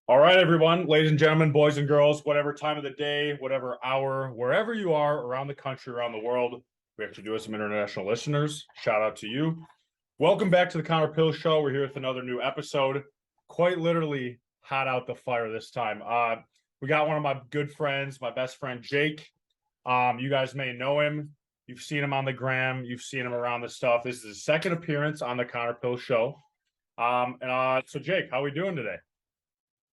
All right, everyone, ladies and gentlemen, boys and girls, whatever time of the day, whatever hour, wherever you are around the country, around the world, we have to do with some international listeners. Shout out to you. Welcome back to the Connor Pill Show. We're here with another new episode. Quite literally hot out the fire this time. We got one of my good friends, my best friend, Jake. You guys may know him. You've seen him on the gram. You've seen him around the stuff. This is his second appearance on the Connor Pill Show. So Jake, how are we doing today?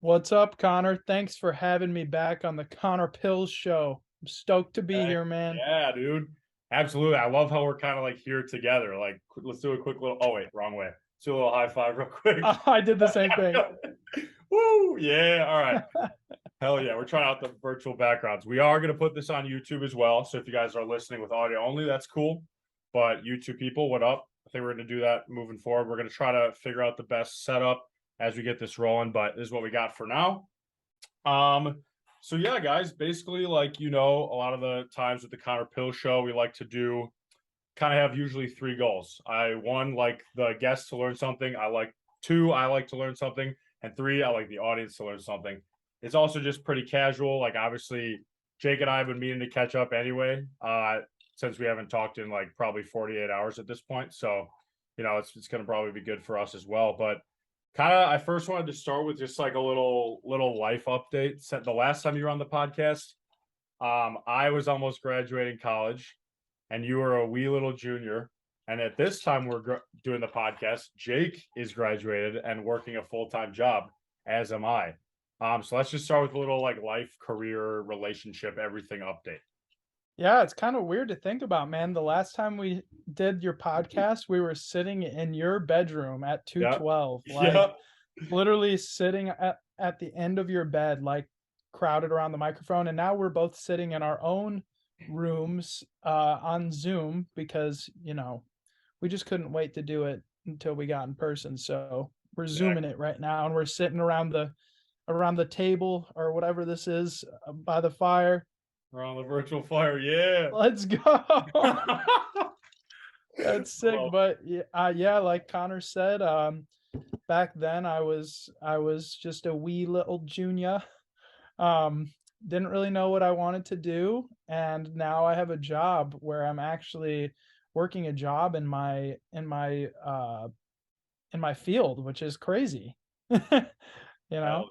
What's up, Connor? Thanks for having me back on the Connor Pills Show. I'm stoked to be here, man. Yeah, dude. Absolutely. I love how we're kind of like here together. Like, let's do a quick little. Oh wait, wrong way. Let's do a little high five real quick. I did the same thing. Woo! Yeah. All right. Hell yeah. We're trying out the virtual backgrounds. We are going to put this on YouTube as well. So if you guys are listening with audio only, that's cool. But YouTube people, what up? I think we're going to do that moving forward. We're going to try to figure out the best setup as we get this rolling. But this is what we got for now. So yeah, guys, basically, like, a lot of the times with the Connor Pill Show, we like to do kind of have usually three goals. One, like the guests to learn something. Two, I like to learn something. And three, I like the audience to learn something. It's also just pretty casual. Like, obviously, Jake and I have been meaning to catch up anyway, since we haven't talked in like probably 48 hours at this point. So, it's going to probably be good for us as well. But I first wanted to start with just like a little life update. The last time you were on the podcast, I was almost graduating college, and you were a wee little junior. And at this time we're doing the podcast, Jake is graduated and working a full-time job, as am I. So let's just start with a little like life, career, relationship, everything update. Yeah, it's kind of weird to think about, man. The last time we did your podcast, we were sitting in your bedroom at 212, like literally sitting at the end of your bed, like crowded around the microphone. And now we're both sitting in our own rooms on Zoom because, we just couldn't wait to do it until we got in person. So we're Zooming it right now, and we're sitting around the table or whatever this is by the fire. We're on the virtual fire. Yeah. Let's go. That's sick. Well, but yeah, like Connor said, back then I was just a wee little junior. Didn't really know what I wanted to do, and now I have a job where I'm actually working a job in my field, which is crazy. Yeah,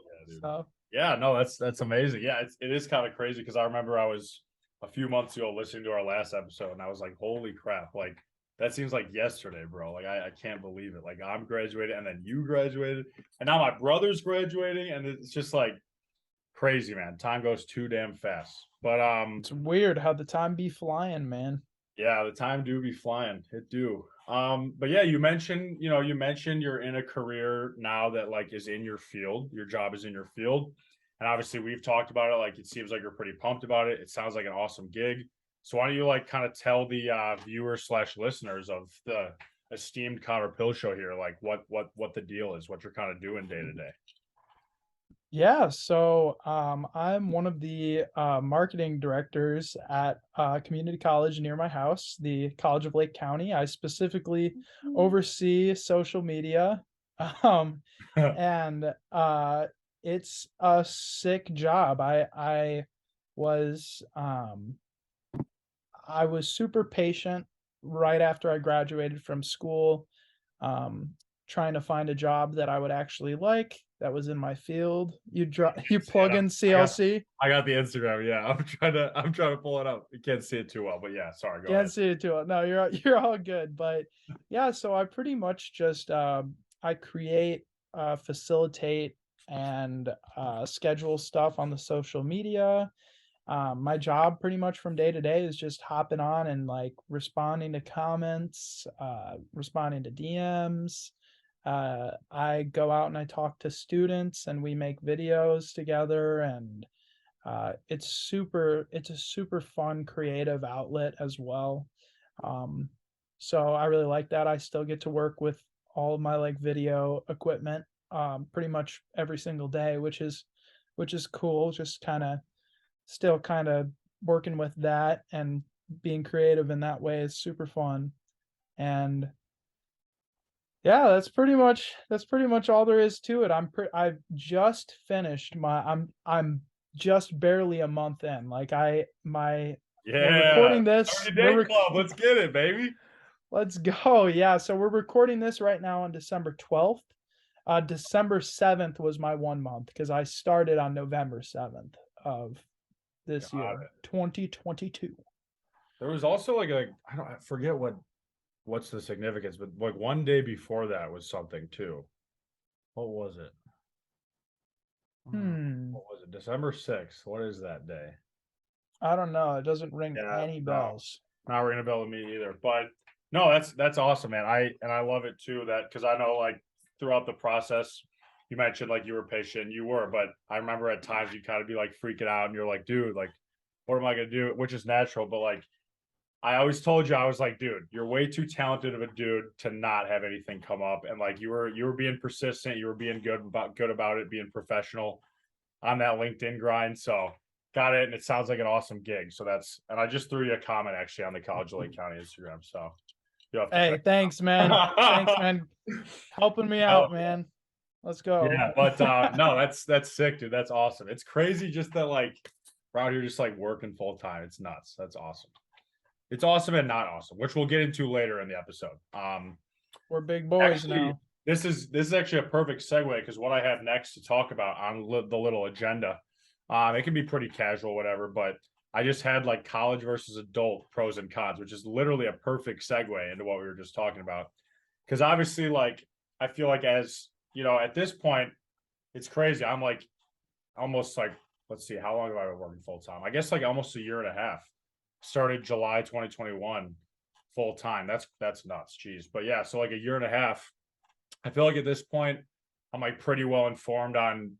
so yeah, no, that's amazing. Yeah, it is kind of crazy because I remember I was a few months ago listening to our last episode, and I was like, holy crap, like that seems like yesterday, bro. Like I can't believe it. Like I'm graduated, and then you graduated, and now my brother's graduating, and it's just like crazy, man. Time goes too damn fast. But it's weird how the time be flying, man. Yeah, the time do be flying. It do. But yeah, you mentioned you're in a career now that like is in your field. Your job is in your field. And obviously we've talked about it. Like it seems like you're pretty pumped about it. It sounds like an awesome gig. So why don't you like kind of tell the viewers / listeners of the esteemed Connor Pill Show here, like what the deal is, what you're kind of doing day to day. Yeah, so I'm one of the marketing directors at a community college near my house, the College of Lake County. I specifically oversee social media, and it's a sick job. I was super patient right after I graduated from school, trying to find a job that I would actually like, that was in my field. You plug in CLC. I got the Instagram. Yeah, I'm trying to pull it up. You can't see it too well, but yeah, sorry. Go ahead. Can't see it too well. No, you're all good. But yeah, so I pretty much just I create, facilitate, and schedule stuff on the social media. My job pretty much from day to day is just hopping on and like responding to comments, responding to DMs. I go out and I talk to students, and we make videos together, and it's a super fun creative outlet as well. So I really like that. I still get to work with all of my like video equipment pretty much every single day, which is cool. Just still kind of working with that and being creative in that way is super fun. And Yeah, that's pretty much all there is to it. I've just finished I'm just barely a month in. Like we're Yeah, recording this. 30-day club. Let's get it, baby. Let's go. Yeah, so we're recording this right now on December 12th. December 7th was my 1 month because I started on November 7th of this God. year, 2022. There was also like I forget what's the significance, but like one day before that was something too. What was it? Hmm. What was it? December 6th. What is that day? I don't know. It doesn't ring Yeah, any no, bells. not ringing a bell to me either. But no, that's awesome, man. I love it too. That because I know like throughout the process, you mentioned like you were patient, you were, but I remember at times you kind of be like freaking out, and you're like, dude, like, what am I gonna do? Which is natural, but like I always told you, I was like, dude, you're way too talented of a dude to not have anything come up. And like you were being persistent, you were being good about it, being professional on that LinkedIn grind. So got it. And it sounds like an awesome gig. So that's and I just threw you a comment actually on the College of Lake County Instagram. So you have to Hey, check. thanks, man. Thanks, man. Helping me Oh, out, man. Let's go. yeah, but no, that's sick, dude. That's awesome. It's crazy just that like we're out here just like working full time. It's nuts. That's awesome. It's awesome and not awesome, which we'll get into later in the episode. We're big boys Actually, now. this is actually a perfect segue because what I have next to talk about on the little agenda, it can be pretty casual, whatever. But I just had like college versus adult pros and cons, which is literally a perfect segue into what we were just talking about. Because obviously, like I feel like as you know, at this point, it's crazy. I'm like almost like let's see, how long have I been working full time? I guess like almost a year and a half. Started July 2021 full time. That's nuts. Jeez. But yeah, so like a year and a half. I feel like at this point, I'm like pretty well informed on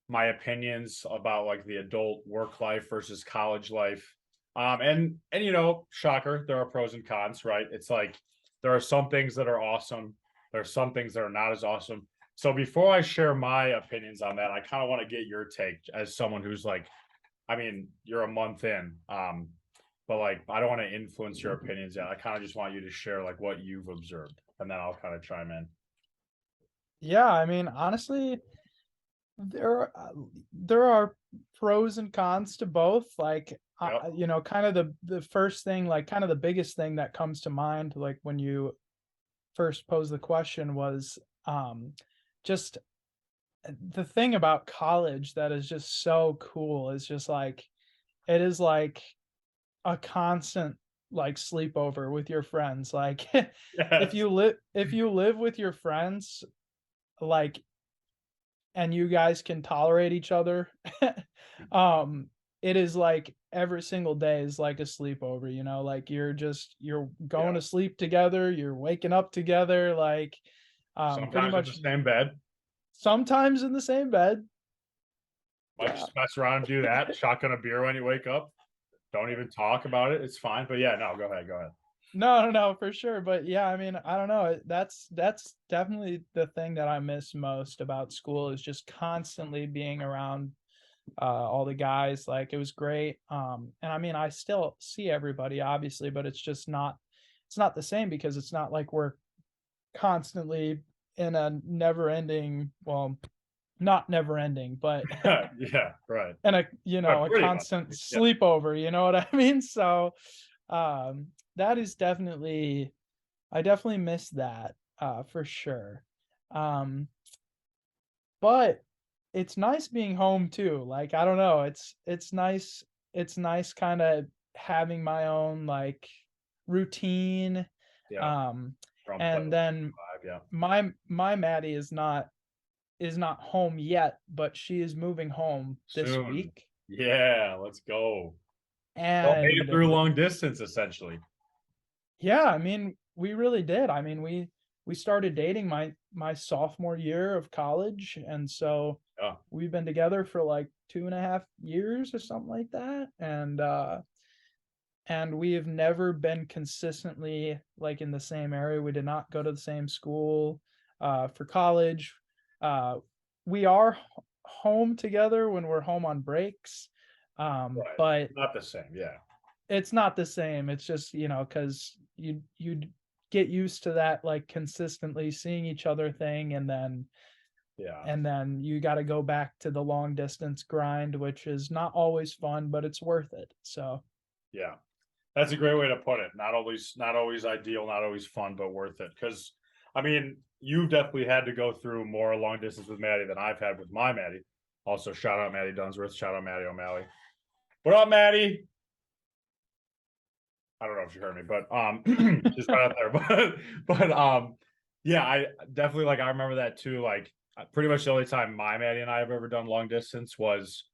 my opinions about like the adult work life versus college life. And you know, shocker, there are pros and cons, right? It's like there are some things that are awesome. There are some things that are not as awesome. So before I share my opinions on that, I kind of want to get your take as someone who's like, I mean, you're a month in. But like I don't want to influence your opinions yet. I kind of just want you to share like what you've observed, and then I'll kind of chime in. Yeah, I mean, honestly, there are pros and cons to both. Like, Yep. kind of the first thing, like, kind of the biggest thing that comes to mind, like when you first posed the question, was just the thing about college that is just so cool is just like it is like a constant like sleepover with your friends. Like Yes. if you live with your friends, like, and you guys can tolerate each other, um it is like every single day is like a sleepover, like you're going Yeah. to sleep together, you're waking up together, like pretty Sometimes in the much same bed. sometimes in the same bed. Might Yeah. just mess around and do that. Shotgun a beer when you wake up. Don't even talk about it. It's fine. But yeah, no, go ahead. Go ahead. No, no, no, for sure. But yeah, I mean, I don't know. That's definitely the thing that I miss most about school is just constantly being around all the guys. Like it was great. And I mean, I still see everybody obviously, but it's not the same because it's not like we're constantly in a never ending, well, not never ending, but Yeah, right. and Right, a pretty much. constant Yeah. sleepover, you know what I mean? So that is definitely, I definitely miss that, for sure. Um, but it's nice being home too. Like, I don't know, it's nice kind of having my own like routine. Yeah. Um, Drum play and then vibe. Yeah. my Maddie is not home yet, but she is moving home this Soon. week. Yeah. Let's go. Y'all made it And through long distance essentially. yeah, I mean, we really did. I mean, we started dating my sophomore year of college, and so Yeah. we've been together for like 2.5 years or something like that. And we have never been consistently like in the same area. We did not go to the same school for college. Uh, we are home together when we're home on breaks, Right. but Not the same. Yeah. it's not the same. It's just, because you get used to that, like, consistently seeing each other thing, Yeah. and then you gotta go back to the long distance grind, which is not always fun, but it's worth it, so. Yeah. That's a great way to put it. Not always ideal, not always fun, but worth it. Because I mean, you've definitely had to go through more long distance with Maddie than I've had with my Maddie. Also, shout out Maddie Dunsworth, shout out Maddie O'Malley. What up, Maddie? I don't know if you heard me, but just right out there. But yeah, I definitely like I remember that too. Like pretty much the only time my Maddie and I have ever done long distance was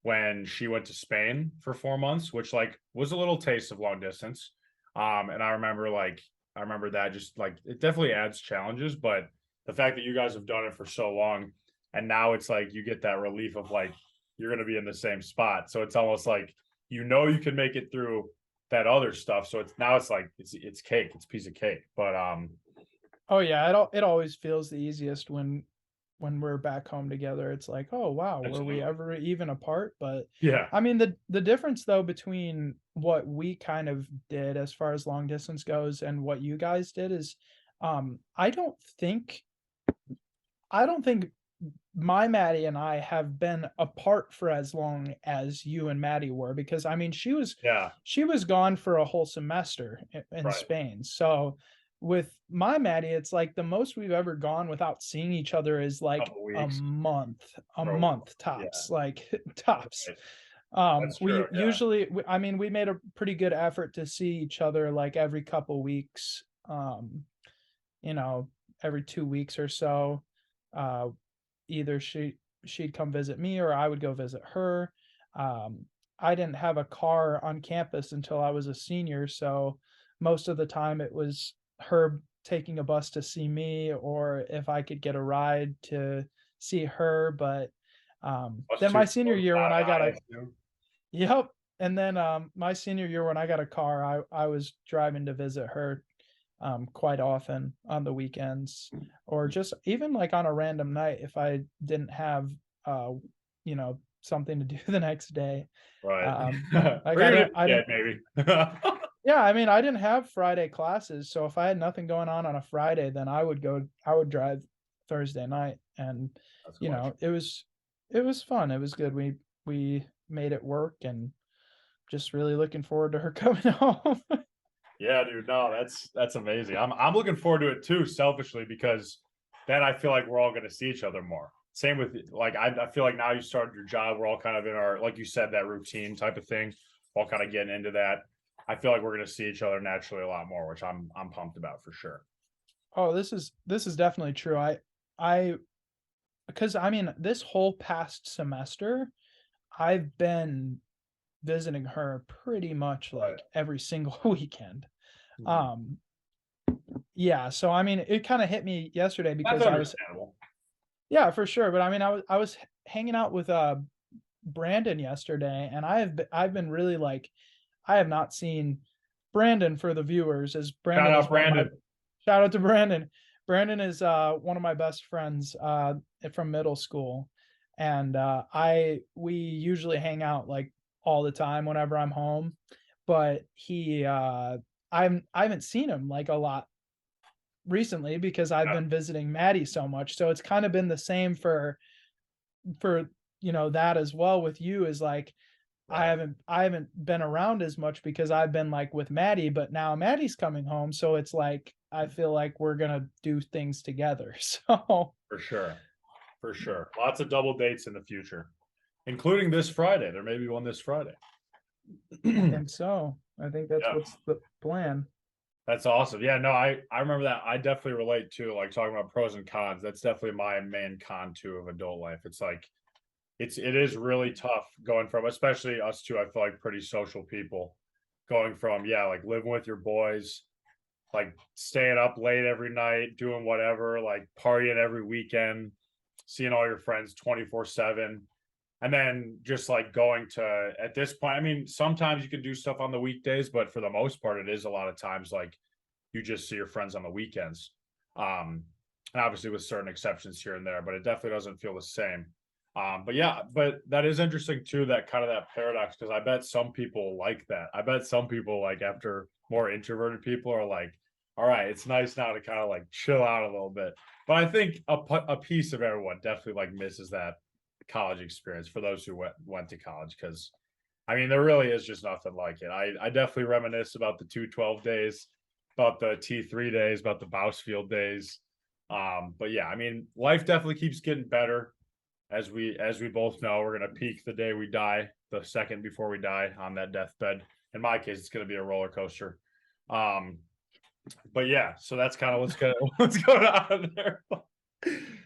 when she went to Spain for 4 months, which like was a little taste of long distance. And I remember that just like it definitely adds challenges, but the fact that you guys have done it for so long and now it's like you get that relief of like you're gonna be in the same spot. So it's almost like you can make it through that other stuff. So it's like it's cake, it's a piece of cake. But Oh, yeah, it always feels the easiest when we're back home together. It's like, "Oh, wow, were we absolutely. ever even apart?" But, Yeah. I mean, the difference, though, between what we kind of did as far as long distance goes and what you guys did is, um, I don't think I don't think my Maddie and I have been apart for as long as you and Maddie were because I mean Yeah. she was gone for a whole semester in Right. Spain. So with my Maddie, it's like the most we've ever gone without seeing each other is like Couple weeks. a Bro. month Yeah. tops, like tops. Right. That's true. We Yeah. usually, I mean, we made a pretty good effort to see each other like every couple weeks, you know, every 2 weeks or so. Uh, either she'd come visit me or I would go visit her. Um, I didn't have a car on campus until I was a senior, so most of the time it was her taking a bus to see me or if I could get a ride to see her, but, Us then two my senior close year by when I got a ISU. Yep, and then, my senior year when I got a car, I was driving to visit her, quite often on the weekends, or just even, like, on a random night if I didn't have, uh, something to do the next day. Right. Like, Or even I yeah, didn't maybe. Yeah, I mean, I didn't have Friday classes, so if I had nothing going on a Friday, then I would drive Thursday night, and, That's clutch. it was fun, it was good, we made it work, and just really looking forward to her coming home. Yeah, dude. No, that's amazing. I'm looking forward to it too, selfishly, because then I feel like we're all gonna see each other more. Same with like I feel like now you started your job, we're all kind of in our like you said, that routine type of thing, all kind of getting into that. I feel like we're gonna see each other naturally a lot more, which I'm pumped about for sure. Oh, this is definitely true. I because I mean, this whole past semester, I've been visiting her pretty much Right. like every single weekend. Mhm. Um, yeah, so I mean, it kind of hit me yesterday That's because I was understandable. yeah, for sure. But I mean, I was hanging out with Brandon yesterday, and I've been really like I have not seen Brandon for the viewers as Shout Brandon out is one of my Brandon. shout out to Brandon. Brandon is one of my best friends from middle school, and I we usually hang out like all the time whenever I'm home. But I haven't seen him like a lot recently because I've Yeah, been visiting Maddie so much. So it's kind of been the same for that as well with you is like right. I haven't been around as much because I've been, like, with Maddie, but now Maddie's coming home, so it's like, I feel like we're gonna do things together, so For sure. For sure. Lots of double dates in the future, including this Friday. There may be one this Friday. I Yeah. think so. I think that's what's the plan. That's awesome. Yeah, no, I remember that. I definitely relate to like talking about pros and cons. That's definitely my main con too of adult life. It's like it is really tough going from, especially us two, I feel like pretty social people, going from yeah, like living with your boys, like staying up late every night, doing whatever, like partying every weekend, seeing all your friends 24/7. And then just like going to at this point, I mean, sometimes you can do stuff on the weekdays, but for the most part, it is a lot of times like you just see your friends on the weekends. And obviously with certain exceptions here and there, but it definitely doesn't feel the same. But yeah, but that is interesting too, that kind of that paradox, because I bet some people like that. I bet some people like after more introverted people are like, all right, it's nice now to kind of like chill out a little bit. But I think a piece of everyone definitely like misses that college experience for those who went to college because I mean there really is just nothing like it. I definitely reminisce about the 212 days, about the T3 days, about the Bousfield days. But yeah, I mean life definitely keeps getting better as we both know. We're gonna peak the day we die, the second before we die on that deathbed. In my case, it's gonna be a roller coaster. Um, but yeah, so that's kind of what's going what's going on there.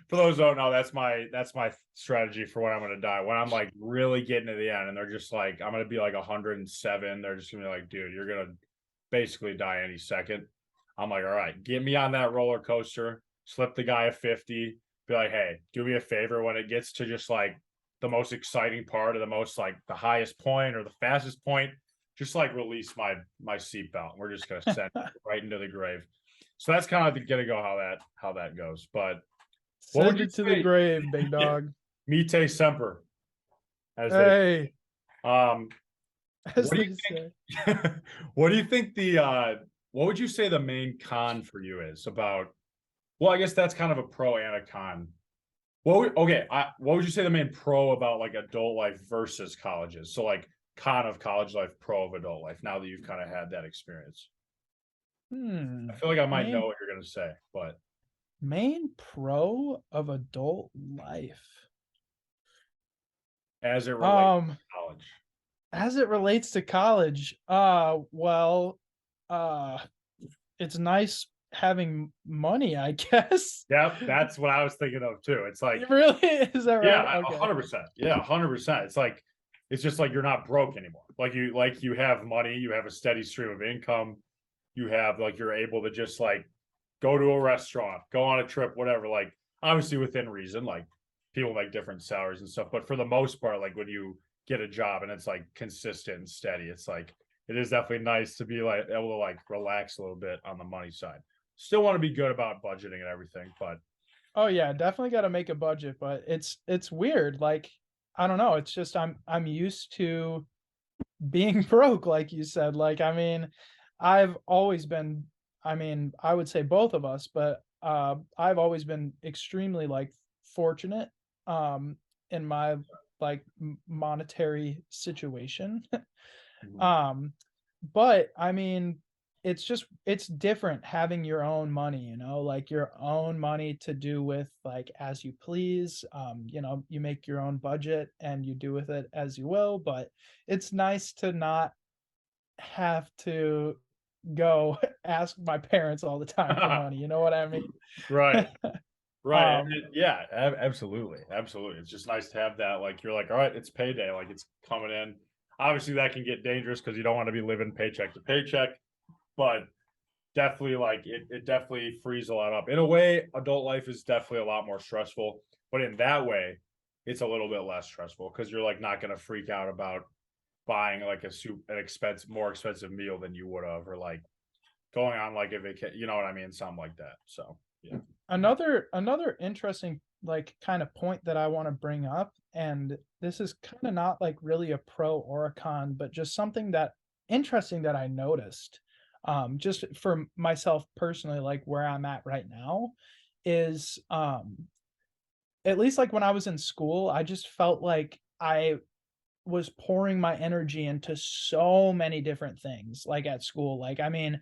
For those who don't know, that's my strategy for when I'm gonna die. When I'm like really getting to the end, and they're just like, I'm gonna be like 107. They're just gonna be like, dude, you're gonna basically die any second. I'm like, all right, get me on that roller coaster, slip the guy a 50, be like, hey, do me a favor when it gets to just like the most exciting part or the most like the highest point or the fastest point, just like release my seatbelt. We're just gonna send it right into the grave. So that's kind of gonna go how that goes. But what would Send you it to the say? grave, big Yeah, dog. Mite semper, as they Hey, um as what do they you say. think what do you think the what would you say the main con for you is about well, I guess that's kind of a pro and a con. What would you say the main pro about like adult life versus colleges? So like con of college life, pro of adult life, now that you've kind of had that experience. I feel like I might know Main what you're gonna say, but main pro of adult life. as it relates Um, to college. as it relates to college, well, uh, it's nice having money, I guess. Yep, that's what I was thinking of too. It's like It really is that yeah, right? Okay. 100%. Yeah, 100%. It's like it's just like you're not broke anymore. Like you have money, you have a steady stream of income, you have like you're able to just like go to a restaurant, go on a trip, whatever. Like obviously within reason, like people make different salaries and stuff, but for the most part, like when you get a job and it's like consistent and steady, it's like it is definitely nice to be like able to like relax a little bit on the money side. Still want to be good about budgeting and everything, but Oh yeah, definitely got to make a budget, but it's weird. Like I don't know, it's just I'm used to being broke, like you said. Like I mean, I've always been. I mean, I would say both of us, but I've always been extremely like fortunate in my like monetary situation. mhm. Um, but I mean, it's different having your own money, like your own money to do with like as you please. You make your own budget and you do with it as you will, but it's nice to not have to go ask my parents all the time for money. You know what I mean? Right. Right. And um, yeah, absolutely. Absolutely. It's just nice to have that. Like you're like, all right, it's payday. Like it's coming in. Obviously, that can get dangerous because you don't want to be living paycheck to paycheck, but definitely like it definitely frees a lot up. In a way, adult life is definitely a lot more stressful, but in that way, it's a little bit less stressful because you're like not gonna freak out about buying like more expensive meal than you would have, or like going on like a vacation, you know what I mean? Something like that. So yeah. another interesting like kind of point that I want to bring up, and this is kind of not like really a pro or a con, but just something that interesting that I noticed, just for myself personally, like where I'm at right now, is at least like when I was in school, I just felt like I was pouring my energy into so many different things like at school. Like I mean,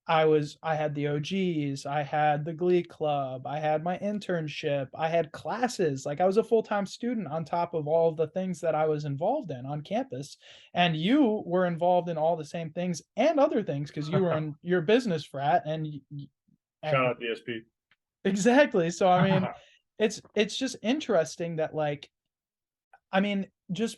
I had the OGs, I had the Glee Club, I had my internship, I had classes. Like I was a full-time student on top of all of the things that I was involved in on campus. And you were involved in all the same things and other things because you were in your business frat Shout and out DSP. exactly. So I mean, it's just interesting that like I mean, just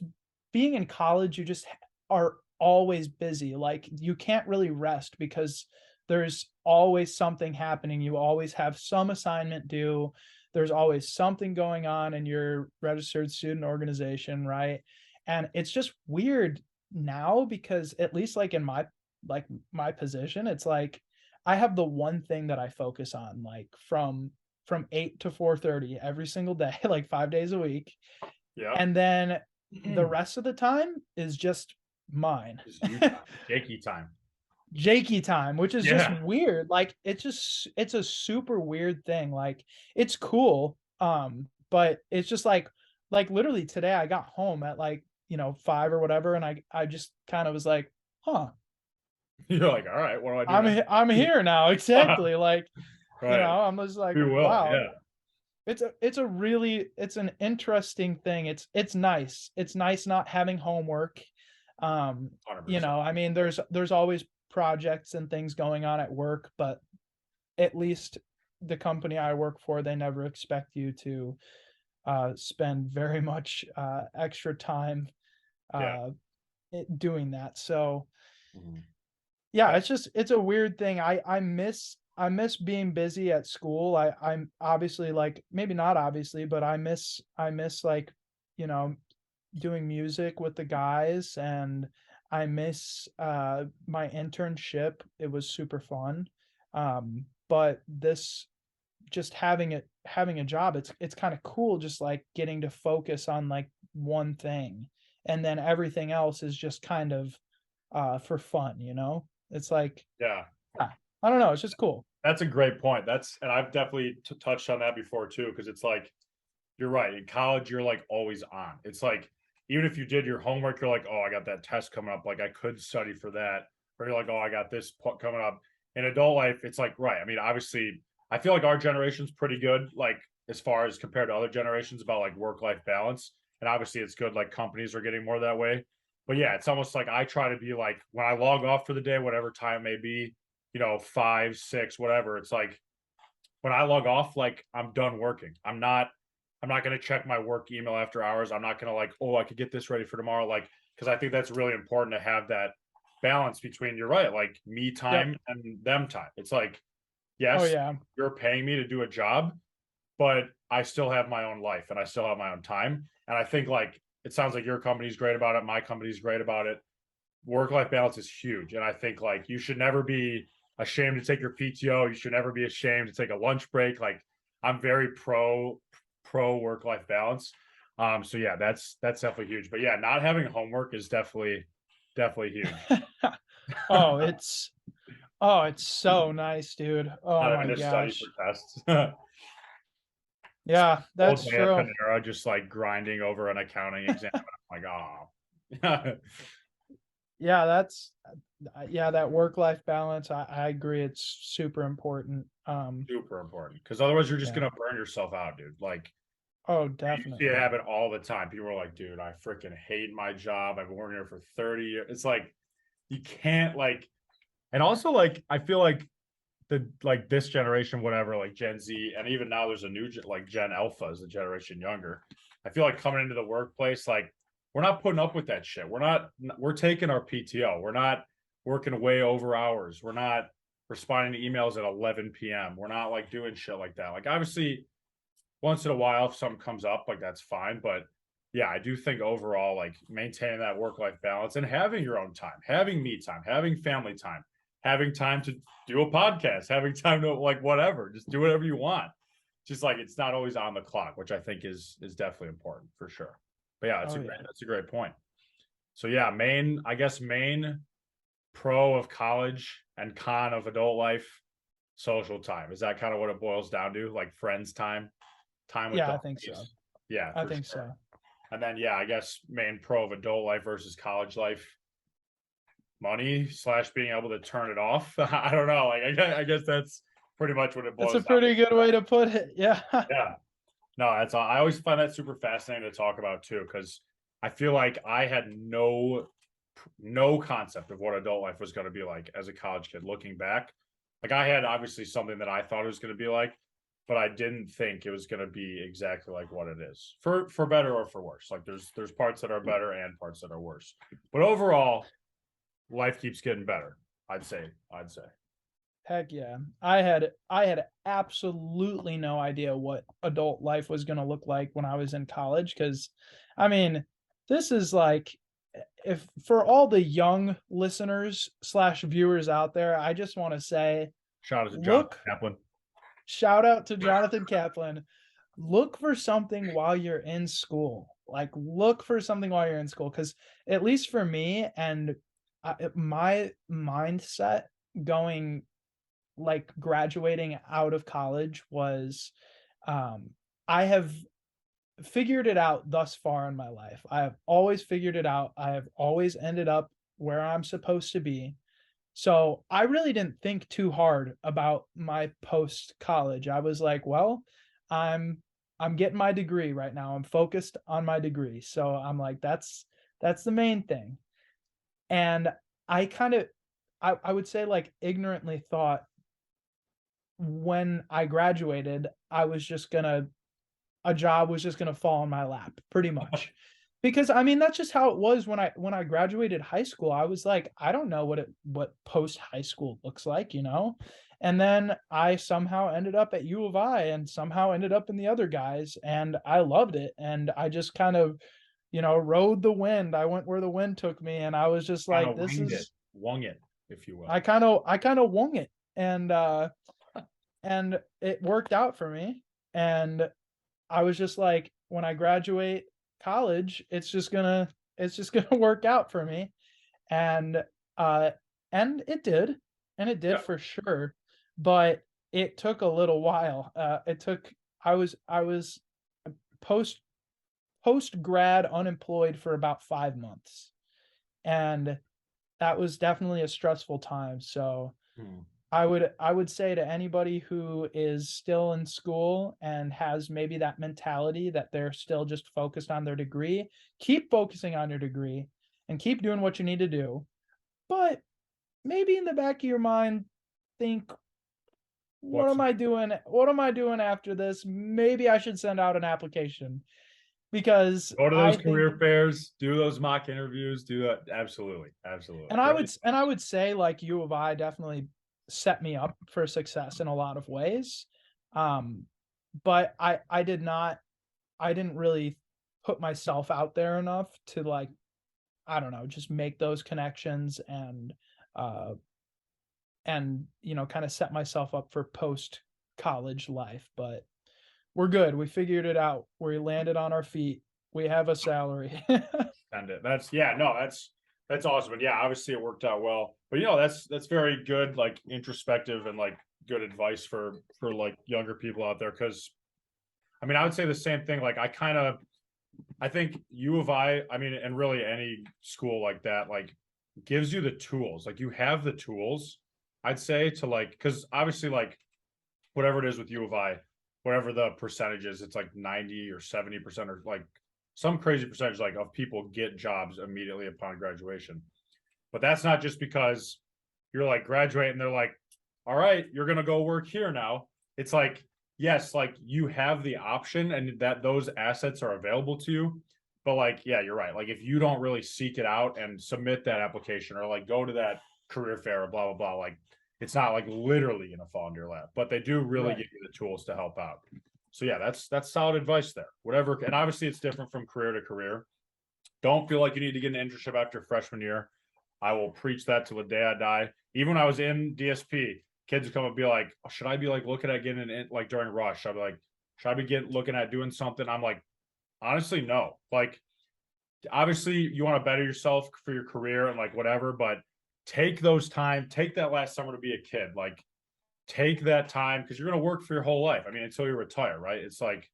being in college, you just are always busy. Like you can't really rest because there's always something happening. You always have some assignment due. There's always something going on in your registered student organization, right? And it's just weird now because at least like my position, it's like I have the one thing that I focus on like from 8 to 4:30 every single day, like 5 days a week, Yep. and then the rest of the time is just mine. It's you time. Jakey time. Jakey time, which is just Yeah. weird. Like it's a super weird thing. Like it's cool. But it's just like literally today I got home at like, 5 or whatever, and I just kind of was like, huh, You're like, all right, what do I do I'm now? here now. Exactly. Like, Right. I'm just like, You will. wow. Yeah. It's an interesting thing. It's nice. It's nice not having homework. 100%. I mean, there's always projects and things going on at work, but at least the company I work for, they never expect you to spend very much extra time Yeah. uh, doing that. So Mhm. yeah, it's a weird thing. I miss being busy at school. I'm obviously, like, maybe not obviously, but I miss like, you know, doing music with the guys, and I miss my internship. It was super fun. But this just having a job, it's kind of cool, just like getting to focus on like one thing, and then everything else is just kind of for fun. It's like, Yeah. ah, I don't know, it's just cool. That's a great point. And I've definitely touched on that before too, because it's like, you're right. In college, you're like always on. It's like, even if you did your homework, you're like, oh, I got that test coming up. Like, I could study for that. Or you're like, oh, I got this coming up. In adult life, it's like, right. I mean, obviously, I feel like our generation's pretty good, like, as far as compared to other generations about like work life balance. And obviously, it's good, like, companies are getting more that way. But yeah, it's almost like I try to be like, when I log off for the day, whatever time it may be, 5, 6, whatever, it's like, when I log off, like I'm done working. I'm not gonna check my work email after hours. I'm not gonna like, oh, I could get this ready for tomorrow. Like, because I think that's really important to have that balance between, you're right, like me Yep. time and them time. It's like, Oh yes, yeah. you're paying me to do a job, but I still have my own life and I still have my own time. And I think like it sounds like your company's great about it, my company's great about it. Work life balance is huge. And I think like you should never be ashamed to take your PTO. You should never be ashamed to take a lunch break. Like I'm very pro work life balance. So yeah, that's definitely huge. But yeah, not having homework is definitely huge. Oh, it's so nice, dude. Oh Not my having to study gosh. for tests. Yeah, Old that's day at true. Panera, just like grinding over an accounting exam. I'm like, oh, Yeah, yeah, that work-life balance, I agree, it's super important. super important. Because otherwise, you're just Yeah. gonna burn yourself out, dude. Like Oh, you see it definitely. happen all the time. People are like, dude, I freaking hate my job. I've been working here for 30 years. It's like you can't like, and also like I feel like this generation, whatever, like Gen Z, and even now there's a new like Gen Alpha is a generation younger. I feel like coming into the workplace, like we're not putting up with that shit. We're taking our PTO. We're not working way over hours. We're not responding to emails at 11 p.m. We're not like doing shit like that. Like obviously once in a while if something comes up, like that's fine, but yeah, I do think overall like maintaining that work life balance and having your own time, having me time, having family time, having time to do a podcast, having time to like whatever, just do whatever you want. Just like it's not always on the clock, which I think is definitely important for sure. But yeah, Oh, yeah. that's a great point. So yeah, main pro of college and con of adult life, social time. Is that kind of what it boils down to? Like friends time with Yeah, the I think so. homies. Yeah, I for think sure. so. And then yeah, I guess main pro of adult life versus college life, money slash being able to turn it off. I don't know. Like I guess that's pretty much what it That's a boils down pretty good way to put it. Yeah. to. Yeah. No, that's all. I always find that super fascinating to talk about too, because I feel like I had no concept of what adult life was going to be like as a college kid. Looking back, like I had obviously something that I thought it was going to be like, but I didn't think it was going to be exactly like what it is, for better or for worse. Like there's parts that are better and parts that are worse, but overall, life keeps getting better. I'd say. Heck yeah. I had absolutely no idea what adult life was gonna look like when I was in college. Because I mean, this is like, if for all the young listeners slash viewers out there, I just want to say, Shout out to Jonathan look, Kaplan. shout out to Jonathan Kaplan. Look for something while you're in school. Like, look for something while you're in school, because at least for me, and my mindset going, like, graduating out of college was, I have figured it out thus far in my life. I have always figured it out. I have always ended up where I'm supposed to be. So I really didn't think too hard about my post college. I was like, well, I'm I'm getting my degree right now. I'm focused on my degree. So I'm like, that's the main thing. And I kind of I would say, like, ignorantly thought when I graduated, I was just gonna a job was just gonna fall in my lap, pretty much. Because, I mean, that's just how it was when I graduated high school. I was like, "I don't know what post high school looks like," you know? And then I somehow ended up at U of I and somehow ended up in the other guys, and I loved it, and I just kind of, rode the wind. I went where the wind took me, and I was just Kind like, of "This winged it, is." wung it, if you will. I kinda wung it, and it worked out for me, and I was just like, when I graduate college, it's just gonna work out for me. And uh and it did. And it did Yeah. for sure. But it took a little while. It took I was post post grad unemployed for about 5 months. And that was definitely a stressful time. So Hmm. I would say to anybody who is still in school and has maybe that mentality that they're still just focused on their degree, keep focusing on your degree and keep doing what you need to do. But maybe in the back of your mind, think, what What's am I doing? What am I doing after this? Maybe I should send out an application because Go to I those think, career fairs, do those mock interviews, do that. Absolutely, absolutely. and I Great. would and I would say, like, U of I definitely set me up for success in a lot of ways. Um, but I didn't really put myself out there enough to, like, I don't know, just make those connections uh and kind of set myself up for post college life. But we're good. We figured it out. We landed on our feet. We have a salary. And it. That's yeah, no, that's awesome. And yeah, obviously it worked out well. But that's very good, like introspective and like good advice for like younger people out there. Cause I mean, I would say the same thing. Like I think U of I mean, and really any school like that, like gives you the tools. Like you have the tools, I'd say, to like, because obviously, like whatever it is with U of I, whatever the percentage is, it's like 90 or 70% or like some crazy percentage like of people get jobs immediately upon graduation. But that's not just because you're like graduate and they're like, all right, you're gonna go work here now. It's like, yes, like you have the option and that those assets are available to you. But like, yeah, you're right. Like if you don't really seek it out and submit that application or like go to that career fair or blah blah blah, like it's not like literally gonna fall into your lap. But they do really Right. give you the tools to help out. So yeah, that's solid advice there. Whatever, and obviously it's different from career to career. Don't feel like you need to get an internship after freshman year. I will preach that till the day I die. Even when I was in DSP, kids would come and be like, oh, "Should I be like looking at getting an like during rush?" I'd be like, "Should I be looking at doing something?" I'm like, honestly, no. Like, obviously, you want to better yourself for your career and like whatever, but take that last summer to be a kid. Like, take that time because you're gonna work for your whole life. I mean, until you retire, right? It's like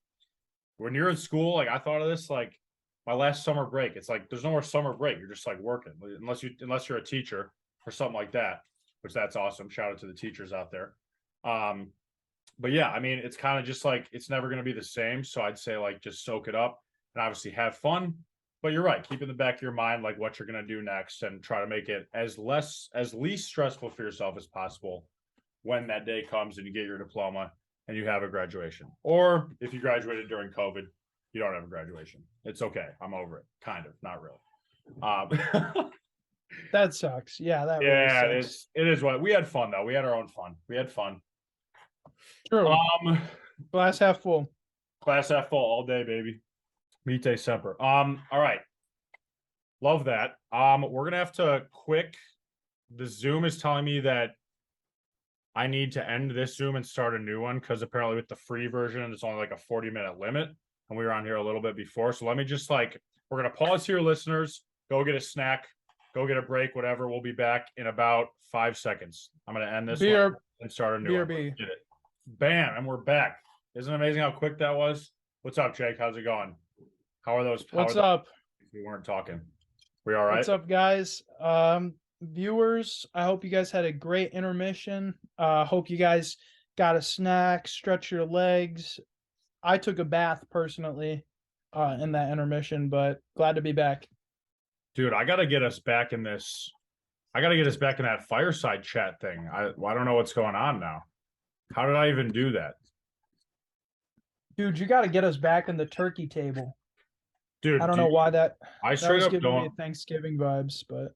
when you're in school, like I thought of this, like my last summer break. It's like there's no more summer break. You're just like working, unless you're a teacher or something like that, which that's awesome. Shout out to the teachers out there. Um, but yeah, I mean, it's kind of just like it's never going to be the same. So I'd say like just soak it up and obviously have fun. But you're right, keep in the back of your mind like what you're going to do next and try to make it as least stressful for yourself as possible when that day comes and you get your diploma and you have a graduation. Or if you graduated during COVID, you don't have a graduation. It's okay. I'm over it. Kind of, not really. That sucks. Yeah, that really Yeah, sucks. it is what we had fun though. We had our own fun. We had fun. True. Um, Glass half full. class F full all day, baby. Mite semper. All right. Love that. We're gonna have to quick. The Zoom is telling me that I need to end this Zoom and start a new one because apparently with the free version, it's only like a 40-minute limit. And we were on here a little bit before. So let me just like, we're going to pause here, listeners, go get a snack, go get a break, whatever. We'll be back in about 5 seconds. I'm gonna end this one Beer, and start a new one. BRB. Get it. Bam, and we're back. Isn't it amazing how quick that was? What's up, Jake? How's it going? How are those? What's up? We weren't talking. We all right? What's up, guys? Viewers, I hope you guys had a great intermission. Hope you guys got a snack, stretch your legs. I took a bath personally in that intermission, but glad to be back. Dude, I gotta get us back in this. I gotta get us back in that fireside chat thing. I don't know what's going on now. How did I even do that? Dude, you got to get us back in the turkey table. Dude, I don't know why that straight was up giving me don't. Thanksgiving vibes, but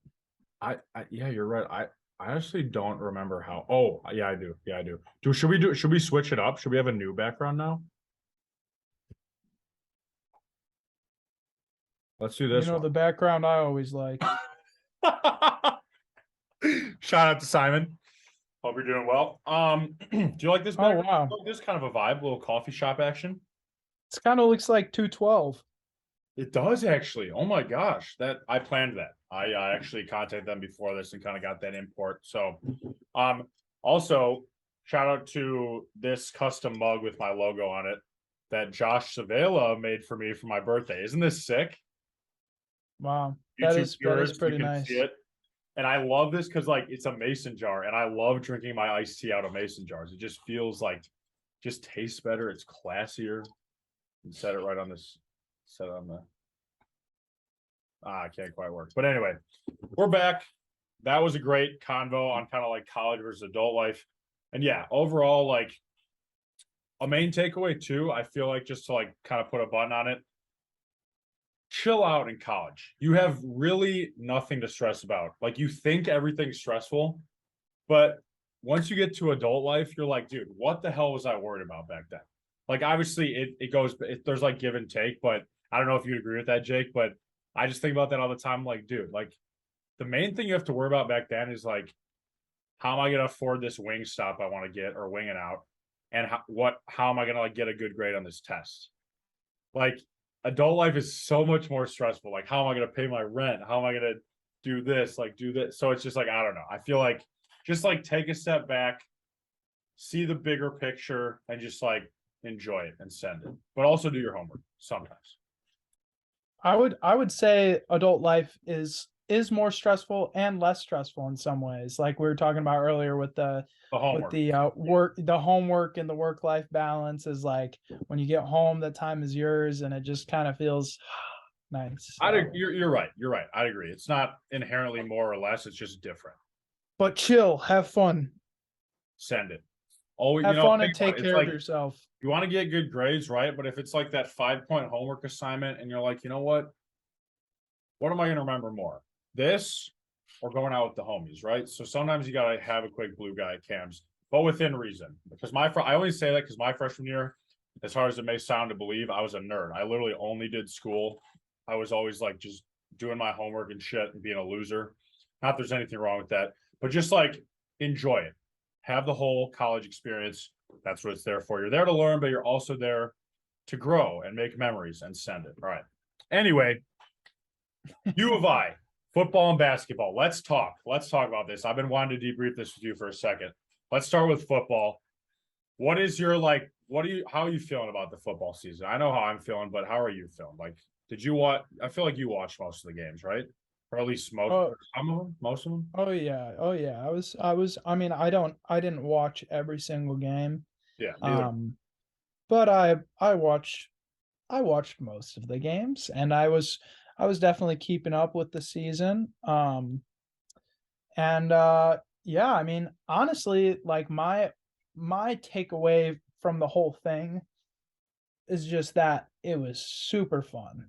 Yeah, you're right. I honestly don't remember how. Oh, yeah, I do. Yeah, I do. Should we switch it up? Should we have a new background now? Let's do this one. the background I always like. Shout out to Simon. Hope you're doing well. Do you like this background? Oh, wow. This kind of a vibe, a little coffee shop action. It kind of looks like 212. It does actually. Oh my gosh, that I planned that. I actually contacted them before this and kind of got that import. So, also shout out to this custom mug with my logo on it that Josh Savela made for me for my birthday. Isn't this sick? Wow, that is pretty nice. And I love this because like it's a mason jar, and I love drinking my iced tea out of mason jars. It just feels like, just tastes better. It's classier. And set it right on this. Set on the. I can't quite work, but anyway, we're back. That was a great convo on kind of like college versus adult life, and yeah, overall, like a main takeaway too. I feel like just to like kind of put a button on it. Chill out in college. You have really nothing to stress about. Like you think everything's stressful, but once you get to adult life, you're like, dude, what the hell was I worried about back then? Like obviously there's like give and take, but I don't know if you'd agree with that, Jake, but I just think about that all the time. Like, dude, like the main thing you have to worry about back then is like, how am I going to afford this wing stop I want to get or wing it out? And how am I going to like get a good grade on this test? Like adult life is so much more stressful. Like, how am I going to pay my rent? How am I going to do this? Like do this. So it's just like, I don't know. I feel like just like take a step back, see the bigger picture and just like enjoy it and send it, but also do your homework sometimes. I would say adult life is more stressful and less stressful in some ways. Like we were talking about earlier with the homework. With the homework and the work life balance is like when you get home, that time is yours, and it just kind of feels nice. So. You're right. You're right. I agree. It's not inherently more or less. It's just different. But chill, have fun, send it. Oh, have fun and take care of yourself. You want to get good grades, right? But if it's like that 5-point homework assignment and you're like, you know what am I going to remember more? This or going out with the homies, right? So sometimes you got to have a quick blue guy at Cam's, but within reason. Because I always say that because my freshman year, as hard as it may sound to believe, I was a nerd. I literally only did school. I was always like just doing my homework and shit and being a loser. Not there's anything wrong with that, but just like enjoy it. Have the whole college experience. That's what it's there for. You're there to learn, but you're also there to grow and make memories and send it. All right. Anyway, U of I, football and basketball. Let's talk about this. I've been wanting to debrief this with you for a second. Let's start with football. What is your like, how are you feeling about the football season? I know how I'm feeling, but how are you feeling? Like, did you watch? I feel like you watched most of the games, right? Or at least some of them, most of them. Oh yeah. I mean, I didn't watch every single game. Yeah. But I watched most of the games, and I was definitely keeping up with the season. Yeah, I mean, honestly, like my takeaway from the whole thing is just that it was super fun.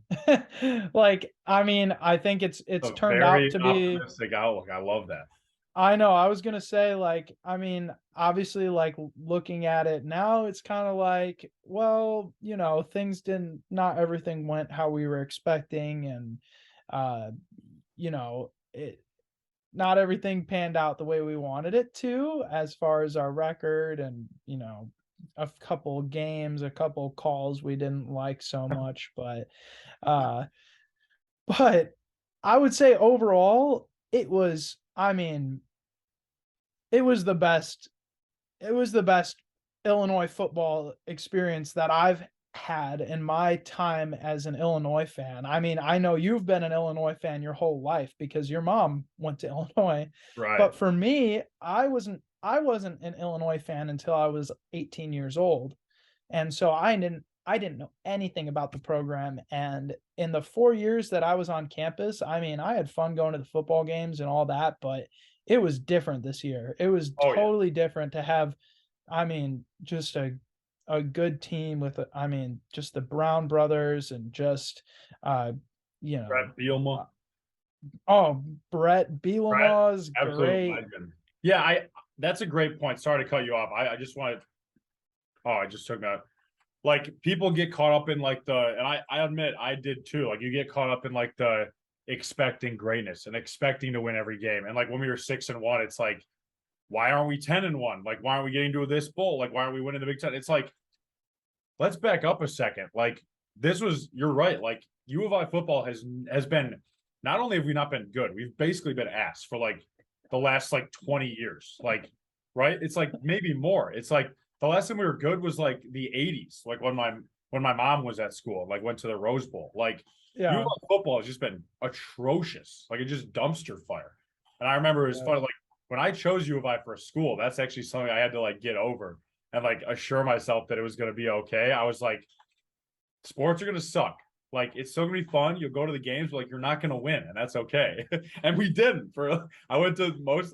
Like, I mean, I think it's turned out to be optimistic outlook. I love that. I know. I was gonna say, like, I mean, obviously, like looking at it now, it's kind of like, well, not everything went how we were expecting, and not everything panned out the way we wanted it to, as far as our record, and a couple games, a couple calls we didn't like so much, but I would say overall, it was, I mean, it was the best it was the best Illinois football experience that I've had in my time as an Illinois fan. I mean, I know you've been an Illinois fan your whole life because your mom went to Illinois, Right. but for me, I wasn't an Illinois fan until I was 18 years old. And so I didn't know anything about the program, and in the 4 years that I was on campus, I mean, I had fun going to the football games and all that, but it was different this year. It was Oh yeah. totally different to have, I mean, just a good team with, I mean, just the Brown brothers and just, uh, you know, Brett Bielema. uh, oh, Brett Brett, Bielema's absolute great. legend. Yeah, I that's a great point. Sorry to cut you off. I just wanted I just took that. Like people get caught up in like and I admit I did too. Like you get caught up in like the expecting greatness and expecting to win every game. And like when we were 6-1, it's like, why aren't we 10-1? Like, why aren't we getting to this bowl? Like, why aren't we winning the Big Ten? It's like, let's back up a second. Like, you're right. Like, U of I football has been, not only have we not been good, we've basically been ass for like the last like 20 years. Like, right? It's like maybe more. It's like the last time we were good was like the 80s, like when my mom was at school, like went to the Rose Bowl. Like U of Yeah. I football has just been atrocious. Like it just dumpster fire. And I remember it was Yeah. funny, like when I chose U of I for school, that's actually something I had to like get over and like assure myself that it was going to be okay. I was like, sports are going to suck. Like it's still gonna be fun. You'll go to the games, but like you're not gonna win, and that's okay. And we didn't. I went to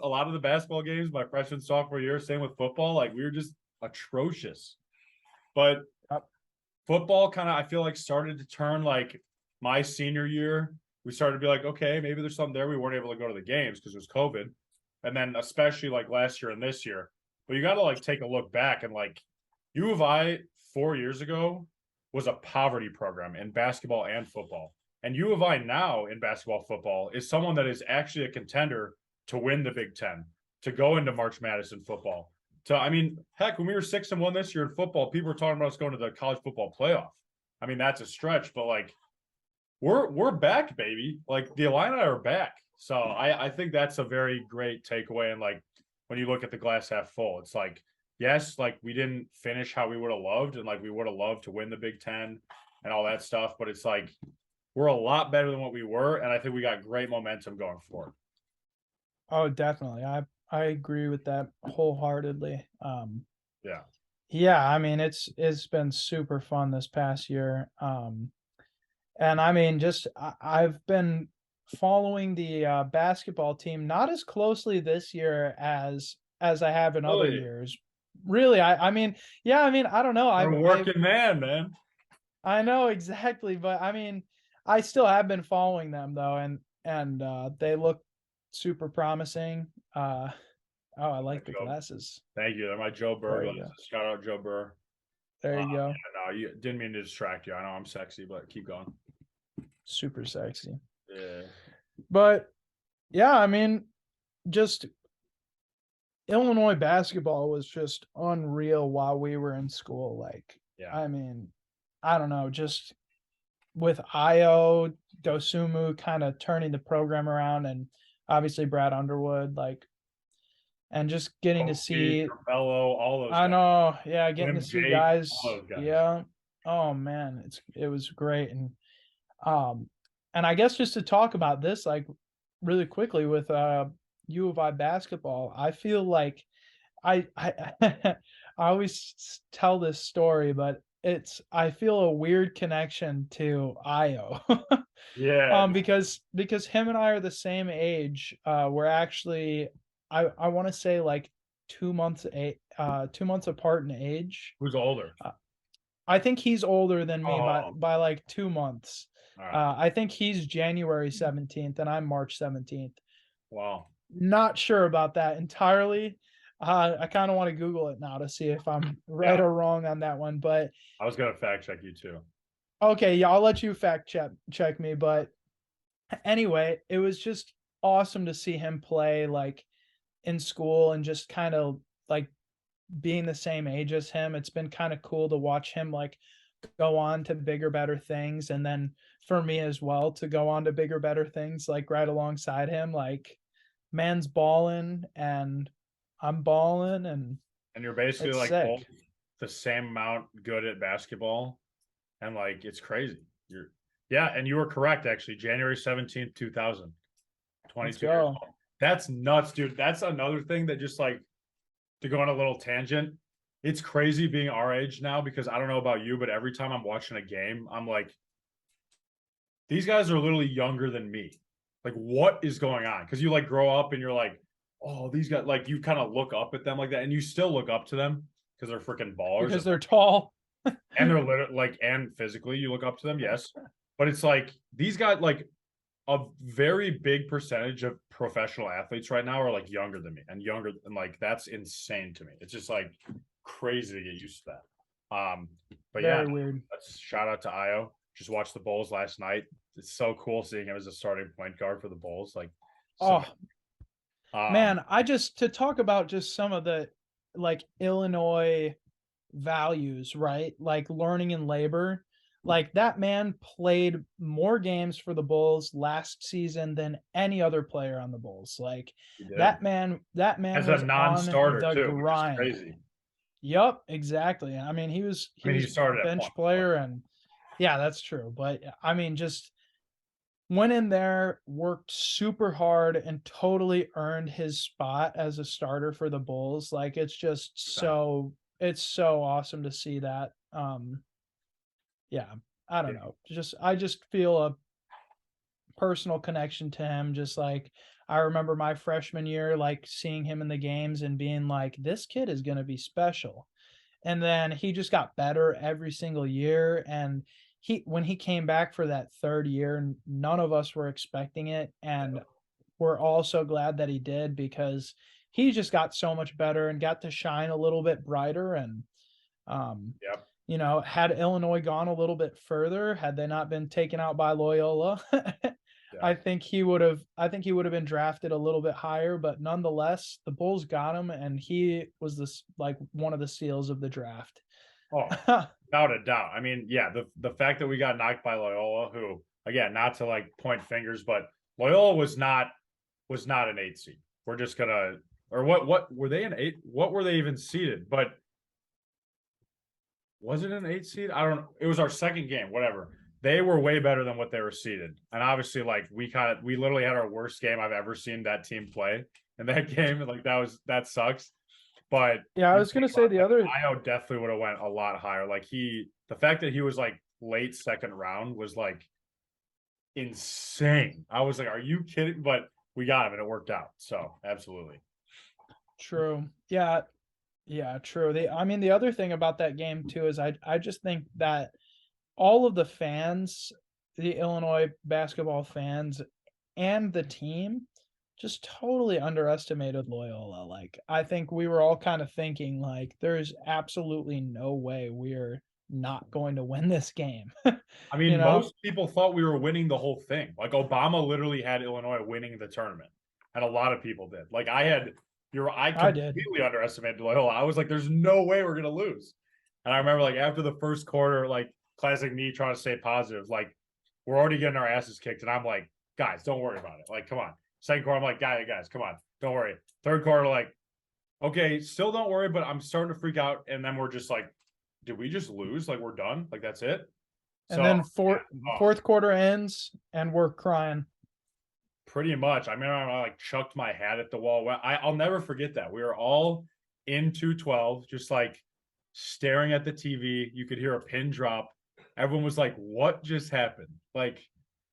a lot of the basketball games my freshman sophomore year. Same with football. Like we were just atrocious. But Yep. football kind of I feel like started to turn like my senior year. We started to be like, okay, maybe there's something there. We weren't able to go to the games because it was COVID, and then especially like last year and this year. But you got to like take a look back and like U of I 4 years ago was a poverty program in basketball and football. And U of I now in basketball football is someone that is actually a contender to win the Big Ten, to go into March Madness in football. So I mean, heck, when we were 6-1 this year in football, people were talking about us going to the college football playoff. I mean, that's a stretch, but like we're back, baby. Like the Illini are back. So I think that's a very great takeaway. And like when you look at the glass half full, it's like, yes, like we didn't finish how we would have loved, and like we would have loved to win the Big Ten and all that stuff. But it's like we're a lot better than what we were, and I think we got great momentum going forward. Oh, definitely. I agree with that wholeheartedly. Yeah. Yeah, I mean it's been super fun this past year. And I mean just I've been following the basketball team not as closely this year as I have in other Really? years. Really, I mean, yeah, I mean, I don't know. You're a working man, man. I know exactly, but I mean, I still have been following them though, and they look super promising. Oh, I like the Joe. glasses. Thank you. They're my Joe Burr There you go. glasses. Shout out Joe Burr. There you go. Yeah, no, you didn't mean to distract you. I know I'm sexy, but keep going. Super sexy. Yeah. But yeah, I mean, just Illinois basketball was just unreal while we were in school. Like, Yeah. I mean, I don't know, just with Io Dosumu kind of turning the program around, and obviously Brad Underwood, like, and just getting to Kofi, see, Carmelo, all those I guys. know, yeah, getting to Slim see Jake, all guys, those guys. yeah. Oh man, it was great. Um and I guess just to talk about this like really quickly with U of I basketball, I feel like I I always tell this story, but I feel a weird connection to Io. Yeah. Because him and I are the same age. We're actually I want to say like 2 months apart in age. Who's older? Uh, I think he's older than me by Oh, like 2 months. all right. I think he's January 17th and I'm March 17th. Wow. Not sure about that entirely. I kind of want to Google it now to see if I'm right Yeah. or wrong on that one. But I was gonna fact check you too. okay, yeah, I'll let you fact check me. But anyway, it was just awesome to see him play like in school and just kind of like being the same age as him. It's been kind of cool to watch him like go on to bigger, better things. And then for me as well to go on to bigger, better things like right alongside him. Like man's balling and I'm balling, and And you're basically it's like both sick. the same amount good at basketball, and like it's crazy. You're yeah, and you were correct actually. January 17th, 2000, Let's 22 years go. old. That's nuts, dude. That's another thing that just like to go on a little tangent. It's crazy being our age now because I don't know about you, but every time I'm watching a game, I'm like, these guys are literally younger than me. Like, what is going on? Because you like grow up and you're like, oh, these guys, like, you kind of look up at them like that, and you still look up to them because they're freaking ballers Because they're tall. and they're literally like, and physically you look up to them, yes. But it's like these guys, like, a very big percentage of professional athletes right now are like younger than me and younger, and like that's insane to me. It's just like crazy to get used to that. But yeah, Very weird. let's shout out to Io. Just watched the Bulls last night. It's so cool seeing him as a starting point guard for the Bulls. Like, so Oh, um, man, I just to talk about just some of the like Illinois values, right? Like learning and labor. Like that man played more games for the Bulls last season than any other player on the Bulls. Like he did that man as a was on non-starter the too, which is grind. crazy. Yup, exactly. I mean, he was I he mean, he was started at point, bench but player, and yeah, that's true. But I mean, just went in there, worked super hard, and totally earned his spot as a starter for the Bulls. Like it's so awesome to see that. Yeah, I don't yeah. know. I just feel a personal connection to him. Just like I remember my freshman year, like seeing him in the games and being like, this kid is gonna be special. And then he just got better every single year. And when he came back for that third year, none of us were expecting it. And we're all so glad that he did, because he just got so much better and got to shine a little bit brighter. And um, Yep. had Illinois gone a little bit further, had they not been taken out by Loyola, Yeah. I think he would have been drafted a little bit higher, but nonetheless, the Bulls got him, and he was this like one of the seals of the draft. Oh, without a doubt. I mean, yeah, the fact that we got knocked by Loyola, who again, not to like point fingers, but Loyola was not an 8 seed. We're just gonna or what were they an 8? What were they even seeded? But was it an 8 seed? I don't know. It was our second game, whatever. They were way better than what they were seeded. And obviously, like we literally had our worst game I've ever seen that team play in that game. Like that sucks. But Yeah, I you was think gonna say about the like other. Io definitely would have went a lot higher. Like the fact that he was like late second round was like insane. I was like, are you kidding? But we got him and it worked out. So absolutely. True. Yeah, yeah, true. The other thing about that game too is I just think that all of the fans, the Illinois basketball fans, and the team just totally underestimated Loyola. Like, I think we were all kind of thinking, like, there's absolutely no way we're not going to win this game. I you mean, know, most people thought we were winning the whole thing. Like Obama literally had Illinois winning the tournament, and a lot of people did. Like I I did. completely underestimated Loyola. I was like, "There's no way we're gonna lose." And I remember like after the first quarter, like classic me trying to stay positive. Like we're already getting our asses kicked, and I'm like, "Guys, don't worry about it. Like, come on." Second quarter, I'm like, "Guys, come on, don't worry." Third quarter, like, okay, still don't worry, but I'm starting to freak out. And then we're just like, "Did we just lose? Like we're done? Like that's it?" And So then yeah, oh, fourth quarter ends and we're crying. pretty much. I mean, I like chucked my hat at the wall. Well, I'll never forget that. We were all in 212, just like staring at the TV. You could hear a pin drop. Everyone was like, what just happened? Like,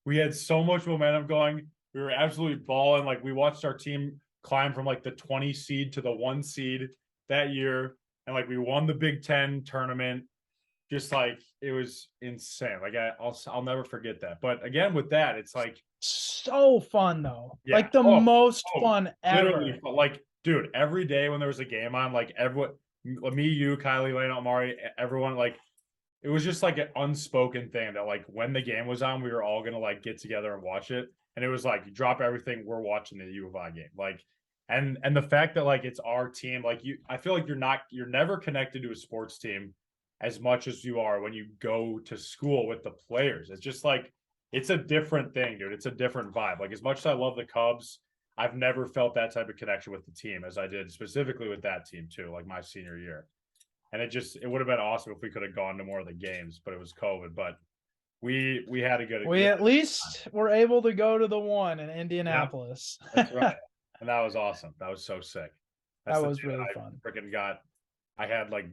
we had so much momentum going. We were absolutely balling. Like, we watched our team climb from like the 20 seed to the 1 seed that year. And like, we won the Big Ten tournament. Just like, it was insane. Like, I'll never forget that. But again, with that, it's like, So fun though. yeah. Like the Oh, most oh, fun literally. ever. Like, dude, every day when there was a game on, like everyone, me, you, Kylie, Lane, Amari, everyone, like, it was just like an unspoken thing that, like, when the game was on, we were all gonna like get together and watch it. And it was like, you drop everything, we're watching the U of I game. Like, and the fact that like it's our team, like I feel like you're never connected to a sports team as much as you are when you go to school with the players. It's just like it's a different thing, dude. It's a different vibe. Like as much as I love the Cubs, I've never felt that type of connection with the team as I did specifically with that team too, like my senior year. And it would have been awesome if we could have gone to more of the games, but it was COVID. But we had a good. We at least were able to go to the one in Yeah, Indianapolis. that's right, and that was awesome. That was so sick. That's That the was day really I fun. freaking got. I had like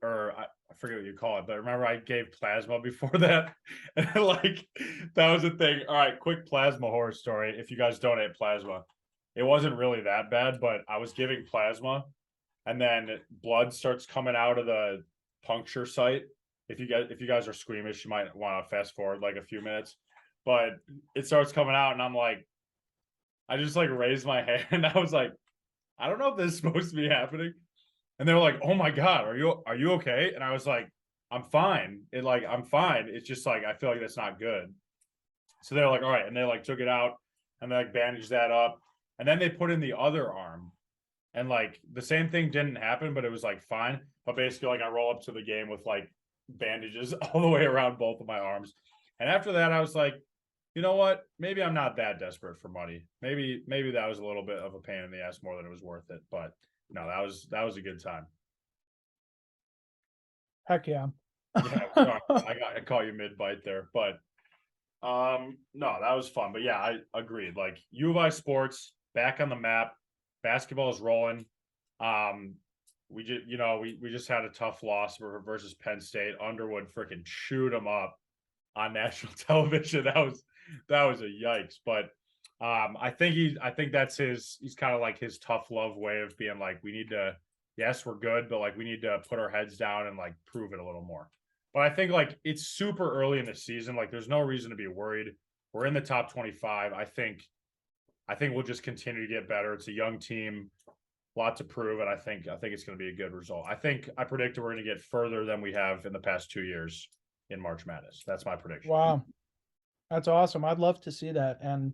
or I forget what you call it, but remember I gave plasma before that, and like that was the thing. All right, quick plasma horror story. If you guys donate plasma, it wasn't really that bad, but I was giving plasma, and then blood starts coming out of the puncture site. If you guys are squeamish, you might want to fast forward like a few minutes, but it starts coming out, and I'm like, I just like raised my hand. I was like, I don't know if this is supposed to be happening. And they were like, "Oh my God, are you okay?" And I was like, "I'm fine." I'm fine. It's just like I feel like that's not good. So they're like, "All right," and they like took it out and they like bandaged that up, and then they put in the other arm, and like the same thing didn't happen, but it was like fine. But basically, like I roll up to the game with like bandages all the way around both of my arms, and after that, I was like, you know what? Maybe I'm not that desperate for money. Maybe that was a little bit of a pain in the ass more than it was worth it. But no, that was a good time. Heck yeah. Yeah, sorry, I caught you mid bite there, but no, that was fun. But yeah, I agreed. Like U of I sports back on the map, basketball is rolling. Um, we just we just had a tough loss versus Penn State. Underwood freaking chewed them up on national television. That was a yikes. But I think that's he's kind of like his tough love way of being like, we need to, yes, we're good, but like we need to put our heads down and like prove it a little more. But I think like it's super early in the season. Like there's no reason to be worried. We're in the top 25. I think we'll just continue to get better. It's a young team, a lot to prove, and I think it's going to be a good result. I predicted we're going to get further than we have in the past 2 years in March Madness. That's my prediction. Wow. That's awesome. I'd love to see that. And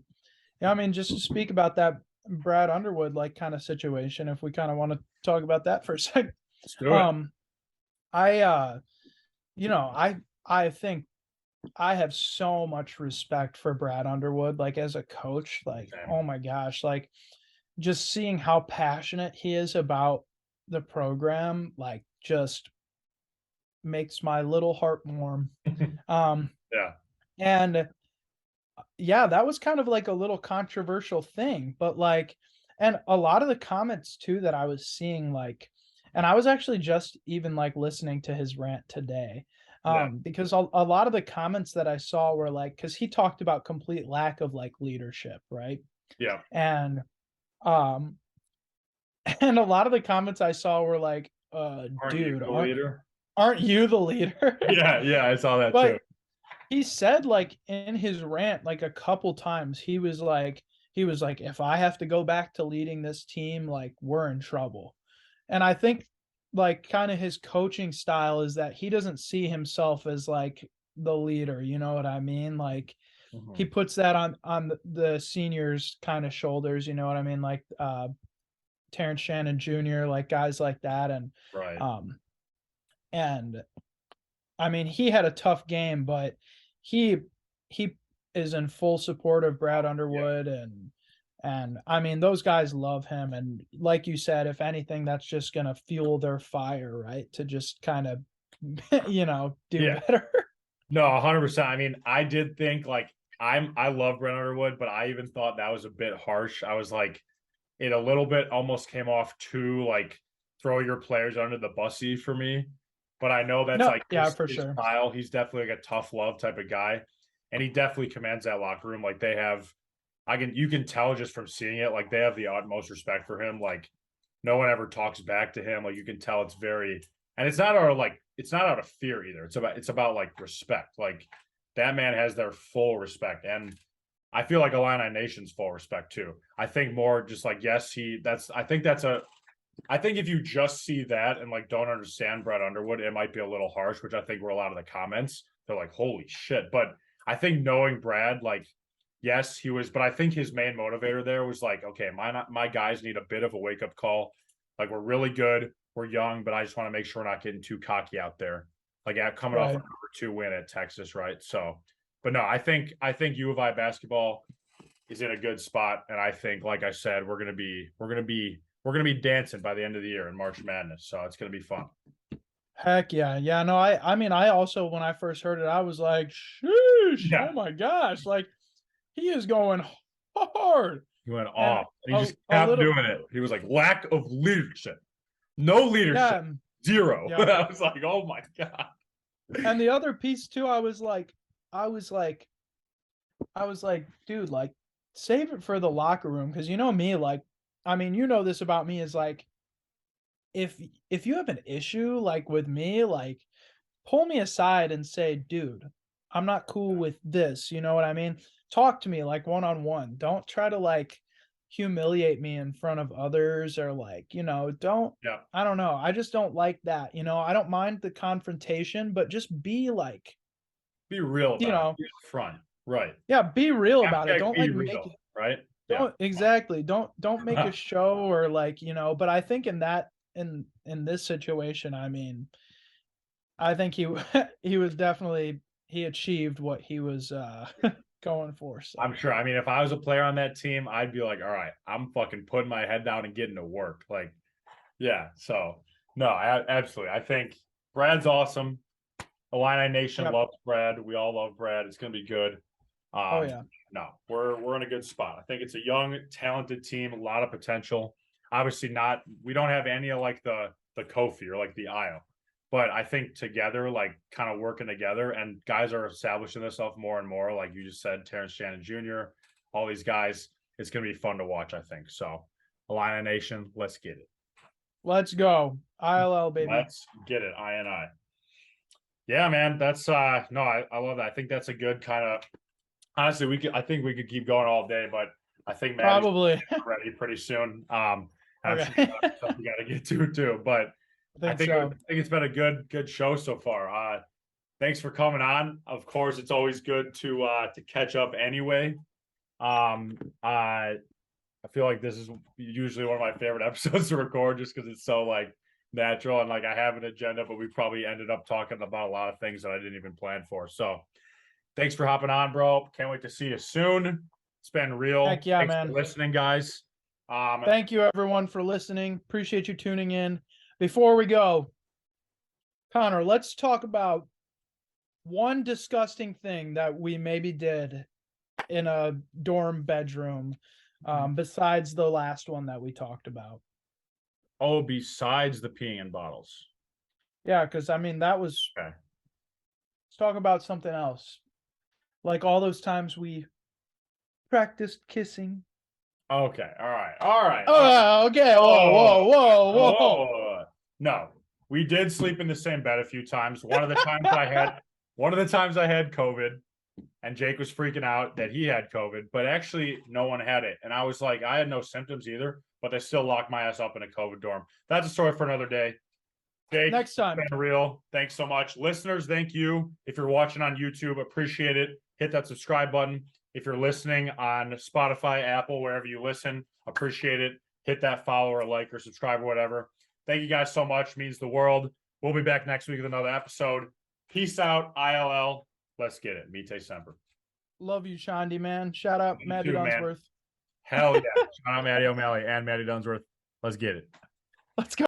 yeah, I mean, just to speak about that Brad Underwood like kind of situation, if we kind of want to talk about that for a second. Let's do it. I I think I have so much respect for Brad Underwood, like as a coach, like, Same. oh my gosh, like just seeing how passionate he is about the program, like just makes my little heart warm. Um, Yeah. and yeah, that was kind of like a little controversial thing, but like, and a lot of the comments too that I was seeing, like, and I was actually just even like listening to his rant today, Yeah. because a lot of the comments that I saw were like, because he talked about complete lack of like leadership, right? Yeah. And um, and a lot of the comments I saw were like, Aren't you dude, the leader? aren't you the leader? Yeah, yeah, I saw that But too. he said like in his rant like a couple times he was like if I have to go back to leading this team, like we're in trouble. And I think like kind of his coaching style is that he doesn't see himself as like the leader, you know what I mean? Like he Mhm. puts that on the seniors kind of shoulders, you know what I mean? Like Terrence Shannon Jr., like guys like that. Right. Um and I mean, he had a tough game, but he he is in full support of Brad Yeah. Underwood, and I mean those guys love him, and like you said, if anything, that's just gonna fuel their fire, right? To just kind of do Yeah. better. No, 100%. I mean, I did think like I love Brent Underwood, but I even thought that was a bit harsh. I was like, it a little bit almost came off too like throw your players under the bussy for me. But I know that's No, like yeah, for his sure. style. He's definitely like a tough love type of guy. And he definitely commands that locker room. Like they have you can tell just from seeing it, like they have the utmost respect for him. Like no one ever talks back to him. Like you can tell it's very, and it's not out of fear either. It's about like respect. Like that man has their full respect. And I feel like Illini Nation's full respect too. I think more just like, yes, I think if you just see that and like don't understand Brett Underwood, it might be a little harsh, which I think were a lot of the comments. They're like, holy shit. But I think knowing Brad, like, yes, he was, but I think his main motivator there was like, okay, my guys need a bit of a wake up call. Like, we're really good, we're young, but I just want to make sure we're not getting too cocky out there. Like, coming off a Right. number 2 win at Texas, right? So, but no, I think U of I basketball is in a good spot, and I think, like I said, we're gonna be dancing by the end of the year in March Madness, so it's gonna be fun. Heck yeah. Yeah, no, I mean, I also, when I first heard it, I was like, sheesh, Yeah. oh my gosh, like he is going hard. He went And off. He just a kept little, doing it. He was like, lack of leadership, no leadership, yeah, zero. yeah. I was like, oh my god. And the other piece too, I was like, dude, like, save it for the locker room. Cause you know me, like, I mean, you know this about me is like, if you have an issue like with me, like, pull me aside and say, dude, I'm not cool with this. You know what I mean? Talk to me like one on one. Don't try to like humiliate me in front of others or like, don't, Yeah, I don't know. I just don't like that. I don't mind the confrontation, but just be like, be real you about it. know, Be upfront, right? yeah, be real about it. Hashtag Don't be like make real, it, right? Yeah. don't exactly. Don't make a show or like, but I think in this situation, I mean, I think he he was definitely he achieved what he was going for. So I'm sure. I mean, if I was a player on that team, I'd be like, all right, I'm fucking putting my head down and getting to work. Like, yeah. So, no, absolutely. I think Brad's awesome. Illini Nation yep. loves Brad. We all love Brad. It's going to be good. Oh yeah. No, we're in a good spot. I think it's a young, talented team, a lot of potential. Obviously, not we don't have any of like the Kofi or like the IO, but I think together, like kind of working together, and guys are establishing themselves more and more. Like you just said, Terrence Shannon Jr., all these guys. It's going to be fun to watch. I think so. Illini Nation, let's get it. Let's go. ILL baby. Let's get it. INI. Yeah, man. That's no, I love that. I think that's a good kind of honestly, I think we could keep going all day, but I think Maddie's Probably. ready pretty soon. I'm sure Okay. stuff we got to get to too, but I think so. I think it's been a good show so far. Thanks for coming on. Of course, it's always good to catch up anyway. I feel like this is usually one of my favorite episodes to record just because it's so like natural and like I have an agenda, but we probably ended up talking about a lot of things that I didn't even plan for. So thanks for hopping on, bro. Can't wait to see you soon. It's been real. Heck yeah, Thanks man. for listening, guys. Thank you everyone for listening. Appreciate you tuning in. Before we go, Connor, let's talk about one disgusting thing that we maybe did in a dorm bedroom, besides the last one that we talked about. Oh, besides the peeing in bottles. Yeah, because I mean that was Okay. Let's talk about something else. Like all those times we practiced kissing. Okay. All right. All right. Oh, okay. Whoa. No, we did sleep in the same bed a few times. One of the times I had COVID, and Jake was freaking out that he had COVID, but actually no one had it. And I was like, I had no symptoms either, but they still locked my ass up in a COVID dorm. That's a story for another day. Jake, Next time. it's been real. Thanks so much. Listeners, thank you. If you're watching on YouTube, appreciate it. Hit that subscribe button. If you're listening on Spotify, Apple, wherever you listen, appreciate it. Hit that follow or like or subscribe or whatever. Thank you guys so much. It means the world. We'll be back next week with another episode. Peace out. ILL. Let's get it. Mite Semper. Love you, Shandy, man. Shout out Maddie Dunsworth. Hell yeah. Shout out Maddie O'Malley and Maddie Dunsworth. Let's get it. Let's go.